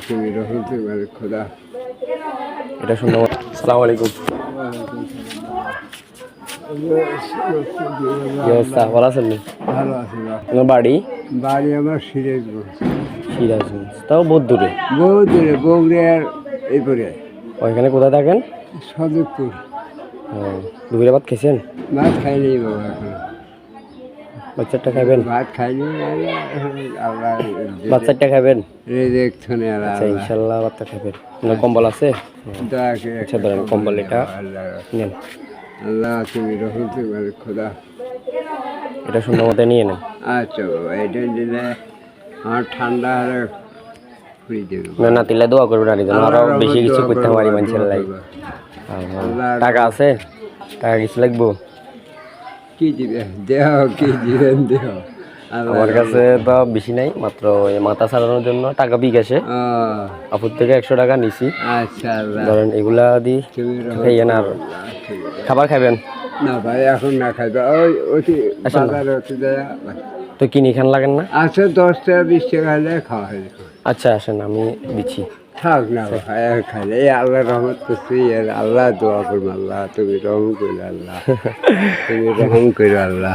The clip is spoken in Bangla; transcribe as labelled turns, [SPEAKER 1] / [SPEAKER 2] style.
[SPEAKER 1] তুমি রহমতে মানে খোদা।
[SPEAKER 2] এটা শুনলাম। আসসালামু আলাইকুম। কি অবস্থা, ভালো আছেন?
[SPEAKER 1] ভালো আছি না।
[SPEAKER 2] আপনার বাড়ি?
[SPEAKER 1] বাড়ি আমার সিরাজগঞ্জ।
[SPEAKER 2] সিরাজগঞ্জ, তাও বহুত দূরে।
[SPEAKER 1] বহু দূরে, বগুড়ার এরপরে
[SPEAKER 2] ওইখানে কোথায় থাকেন?
[SPEAKER 1] সদরপুর।
[SPEAKER 2] দুপুরে ভাত খেয়েছেন?
[SPEAKER 1] ভাত খাইনি বাবা এখন।
[SPEAKER 2] বাচ্চারটা খাবেন?
[SPEAKER 1] ভাত খাইনি, আল্লাহ
[SPEAKER 2] বাচ্চারটা খাবেন?
[SPEAKER 1] রেজেক থনে
[SPEAKER 2] আচ্ছা, ইনশাল্লাহ ভাতটা খাবেন। আপনার কম্বল আছে? আচ্ছা, ধরেন কম্বল, এটা নেন।
[SPEAKER 1] আল্লাহ তুমি রহমতে মানে খোদা।
[SPEAKER 2] এটা সুন্দর মতো নিয়ে নেন।
[SPEAKER 1] আচ্ছা বাবা, এটা দিলে আমার ঠান্ডা হলে ফুরি দেবে।
[SPEAKER 2] না তিলে দোয়া করবেন, আর যেন আরো বেশি কিছু করতে পারি মানুষের লাই। টাকা আছে? টাকা কিছু লাগবো?
[SPEAKER 1] কি দিবে দেহ, কি দিবেন দেহ।
[SPEAKER 2] আমার কাছে তো বেশি নাই, মাত্র মাথা ছাড়ানোর জন্য টাকা বিকাশে আপুর থেকে 100 টাকা নিছি।
[SPEAKER 1] আচ্ছা,
[SPEAKER 2] ধরেন এগুলা দি খাইয়েন। আর খাবার খাবেন?
[SPEAKER 1] না ভাই, এখন না খাইবে। ওই ওটি বাজারে ওটি দেয়া
[SPEAKER 2] তো কিনে খান লাগেন না?
[SPEAKER 1] আচ্ছা, 10 টাকা 20 টাকা হলে খাওয়া হয়।
[SPEAKER 2] আচ্ছা আসেন, আমি দিচ্ছি।
[SPEAKER 1] থাক না ভাই, খাইলে এই আল্লাহ রহমত করছি। আল্লাহ দোয়া করবো, আল্লাহ তুমি রহম করো, আল্লাহ তুমি রহম করো আল্লাহ।